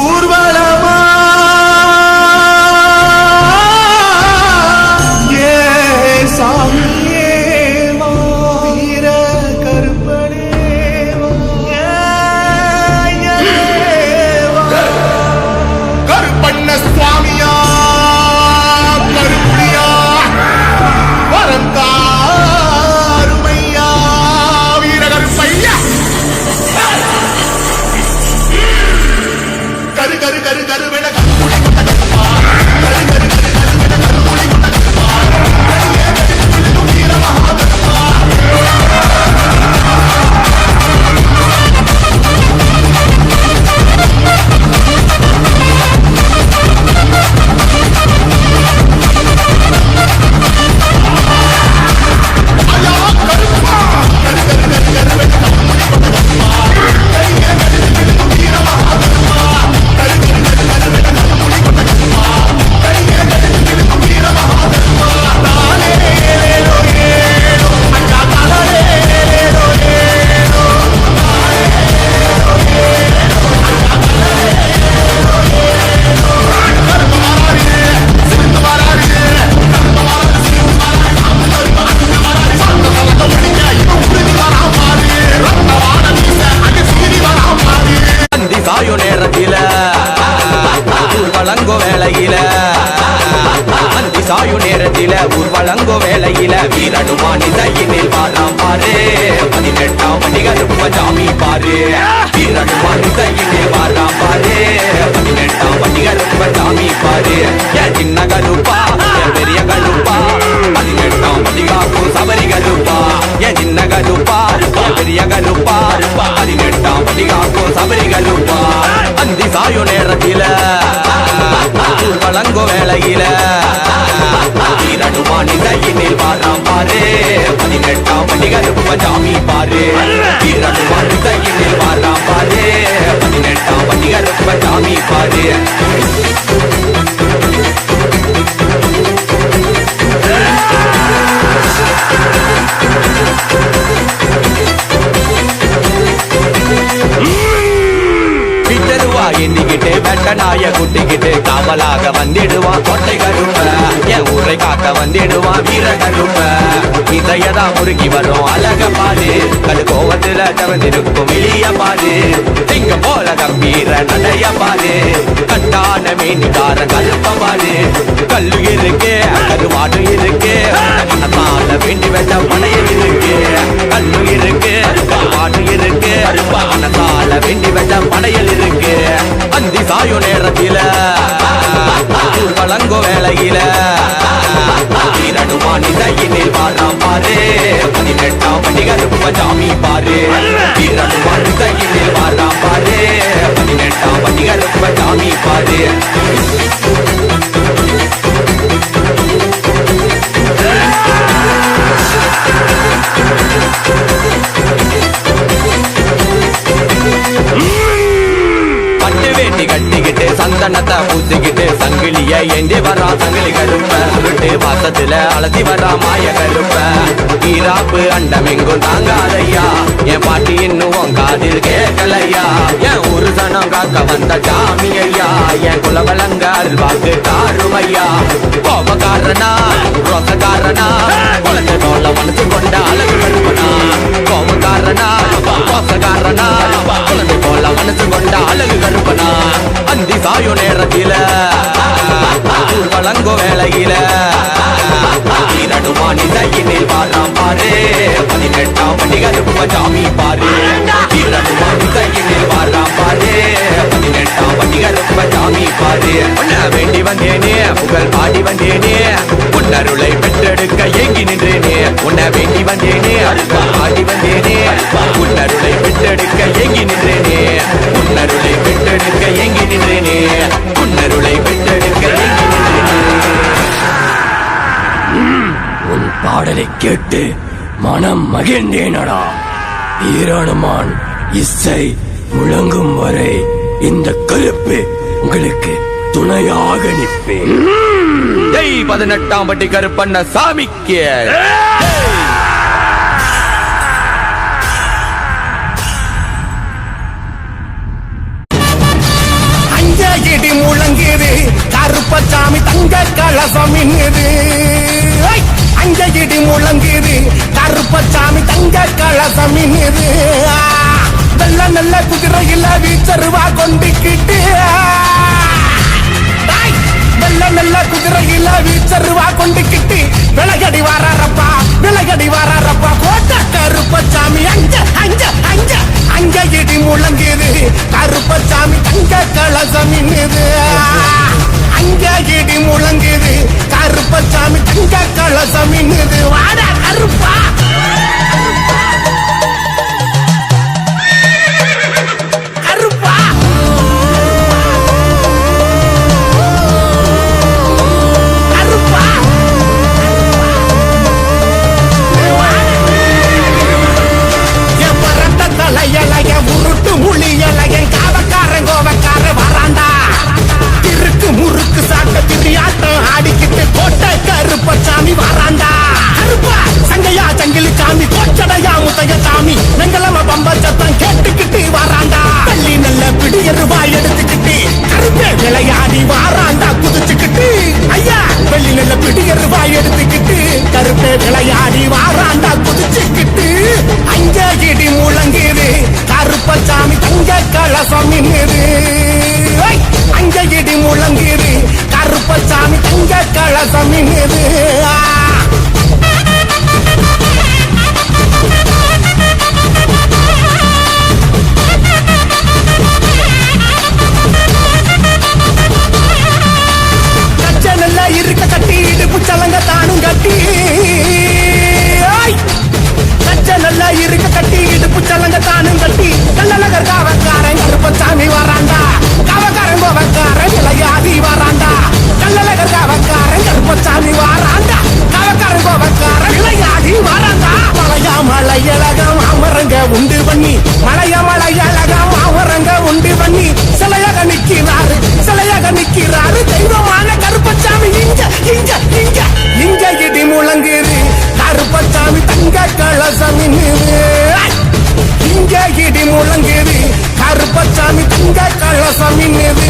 ஊர்வலமா ஏ சாமியே வீர கருப்பனே கருப்பண்ண சுவாமியா கருப்பணியா வரந்தாருமையா வீர கருப்பையா கரு கரு கரு கருவென ஊர்வலங்கோ வேளையில வீரனுமானி தையினில் வாராம் பாரு 18ஆம் படி கருப்ப சாமி பாரு வீரனுமானி தையினில் வாராம் பாரு 18ஆம் படி கருப்ப சாமி பாரு என் சின்ன கருப்பா என் பெரிய கருப்பா 18ஆம் படி காக்கும் சபரி கருப்பா என் சின்ன கருப்பா என் பெரிய கருப்பா 18ஆம் படி காக்கும் சபரி கருப்பா அந்தி சாயோ நேரத்தில ஊர்வலங்கோ வேளையில வீரனுமானி தையினில் வாராம் பாரு 18ஆம் படி கருப்ப சாமி பாரு வீரனுமானி தையினில் வாராம் பாரு 18ஆம் படி கருப்ப சாமி பாரு எண்ணிக்கிட்டு வெட்ட நாய குட்டிக்கிட்டு காவலாக வந்திடுவான் கொட்டை கருப்ப என் ஊரை காக்க வந்திடுவான் வீர கருப்ப இதையதான் முறுக்கி வரும் அழக பாரு கடு கோவத்துல தவந்திருக்கும் வெளிய பாரு திங்க போல கம்பீர நடைய பாரு கட்டான மீனிக்கார கருப்ப பாரு கல்லு இருக்கு கருவாடு இருக்கு மனத்தால வேண்டி வச்ச பனையில் இருக்கு கல்லு இருக்கு கருவாடு இருக்கு மனத்தால வேண்டி வச்ச பனையில் இருக்கு அந்தி சாயோ நேரத்தில ஊர்வலங்கோ வேளையில வீரனுமானி தையினில் வாராம் பாரு 18ஆம் படி கருப்ப சாமி பாரு வீரனுமானி தையினில் வாராம் பாரு 18ஆம் படி கருப்ப சாமி பாரு கட்டிக்கிட்டு சந்தனத்தை பூசிக்கிட்டு சங்கிலிய ஏந்தி வரா சங்கிலி கருப்ப சுருட்டு வாசத்துல அலசி வரா மாய கருப்ப ஈராப்பு அண்டம் எங்கும் தாங்காதையா என் பாட்டி இன்னும் காதில் கேட்கலையா என் ஒரு சனம் காக்க வந்த சாமி ஐயா என் குலவலங்கால் வாக்கு காருமையா கோபக்காரனா ரோசக்காரனா குழந்தை தோல்ல மனசு கொண்ட அழகு கருப்பனா கோபக்காரனா ரோசக்காரனா குழந்தை தோல்ல மனசு கொண்ட அழகு கருப்பனா அந்தி சாயோ நேரத்தில ஊர்வலங்கோ வேளையில வீரனுமானி தையினில் வாராம் பாரு 18ஆம் படி கருப்ப சாமி பாரு வீரனுமானி தையினில் வாராம் பாரு 18ஆம் படி கருப்ப சாமி பாரு உன்னை வேண்டி வந்தேனே புகழ் பாடி வந்தேனே உன்னருளை பெற்றெடுக்க ஏங்கி நின்றேனே உன்னை வேண்டி வந்தேனே பாடி வந்தேனே உன்னருளை பெற்றெடுக்க ஏங்கி நின்றேனே உன்னருளை பெற்றெடுக்க ஏங்கி நின்றேனே உன்னருளை பெற்றெடுக்க ஏங்கி நின்றேனே உன் பாடலை கேட்டு மனம் மகிழ்ந்தேனடா வீரனுமான் இசை முழங்கும் வரை இந்த கருப்பு உங்களுக்கு துணையாக நிற்பேன் 18ஆம் பட்டி கருப்பண்ண சாமிக்கு இடி முழங்குது கருப்பசாமி தங்க கலசம் மின்னுது அங்க இடி முழங்குது கருப்பசாமி தங்க கலசம் மின்னுது நல்ல நல்ல குதிரையில வீச்சருவா கொண்டுக்கிட்டு நல்ல நல்ல குதிரையில வீச்சருவா கொண்டுக்கிட்டு விலகடி வாரப்பா கோட்டை கருப்பசாமி அங்க அங்க அங்க அங்க இடி முழங்குது கருப்பசாமி தங்க கலசம் மின்னுது அங்க இடி முழங்குது கருப்பசாமி தங்க கலசம் மின்னுது வாடா கருப்பா உருட்டு முழியலையன் காவக்காரன் கோவக்காரன் வராண்டா திருக்கு முறுக்கு சாட்ட திரியாட்டம் ஆடிக்கிட்டு கோட்டை கருப்பசாமி வராண்டா கருப்பா சங்கையா சங்கிலி சாமி கோச்சடையா முத்தைய சாமி வெங்கலம பம்ப சத்தம் கேட்டுக்கிட்டு வராண்டா பள்ளி நல்ல பிடியருவாய் எடுத்துக்கிட்டு கருப்பே விளையாடி வாராண்டா குதிச்சுக்கிட்டு ஐயா வெள்ளி நல்ல பிடியருவாய் எடுத்துக்கிட்டு கருப்பே விளையாடி வாராண்டா குதிச்சுக்கிட்டு அங்க இடி முழங்குது கருப்பசாமி தங்க கலசம் மின்னுது அங்க இடி முழங்குது கருப்பசாமி தங்க கலசம் மின்னுது கச்சனல்ல இருக்க கட்டி இடுப்பு சலங்க தானும் கட்டி நல்லா இருக்க கட்டி இடுப்பு சலங்க தானும் கட்டி நல்லழகர் காவக்காரன் கருப்பசாமி வராண்டா காவக்காரன் கோவக்காரன் விளையாடி வராண்டா நல்லழகர் காவக்காரன் கருப்பசாமி வராண்டா காவக்காரன் கோவக்காரன் விளையாடி வராண்டா மலையழகம் அமரங்க உண்டு பண்ணி மலையழகம் அமரங்க உண்டு பண்ணி சிலையாக நிக்கிறாரு தெய்வமான கருப்பசாமி இங்க இங்க இங்க இங்க இடி முழங்குது கருப்பசாமி தங்க கலசம் மின்னுது இங்க இடி முழங்குது கருப்பசாமி தங்க கலசம் மின்னுது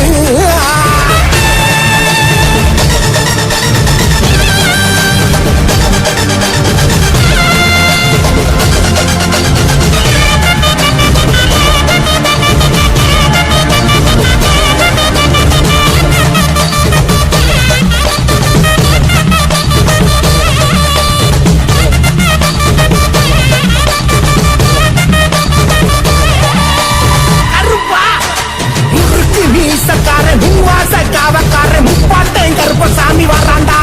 கருப்பசாமி வராண்டா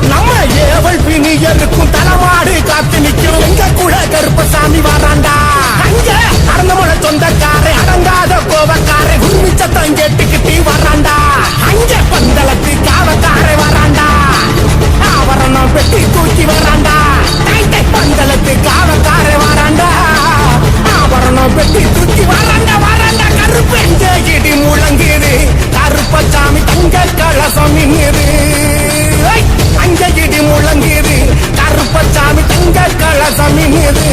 நம்ம ஏவல் பிணியருக்கும் தலைமாடு காத்து நிற்கும் எங்க கூட கருப்பசாமி வராண்டா அங்க அறந்தமலை சொந்தக்காரே அடங்காத கோவக்காரே உரிமை சத்தம் கேட்டுக்கிட்டு வராண்டா அங்க பந்தளத்து காவக்காரே வராண்டா ஆவரணம் பெட்டி தூக்கி வராண்டா பந்தளத்து காவக்காரே வராண்டா ஆவரணம் பெட்டி தூக்கி வராண்டா கருப்பு எங்க இடி முழங்குது கருப்பசாமி தங்க கலசம் மின்னுது அங்க இடி முழங்குது கருப்பசாமி தங்க கலசம் மின்னுது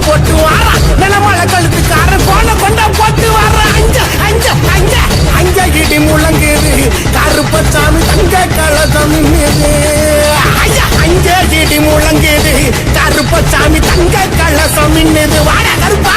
போட்டு வாரா நிலமலை கழுத்துக்கார கொண்ட போட்டு வாரா அஞ்ச இடி முழங்குது கருப்பசாமி தங்க கலசம் மின்னுது அஞ்ச இடி முழங்குது கருப்பசாமி தங்க கலசம் மின்னுது வாடா கருப்பா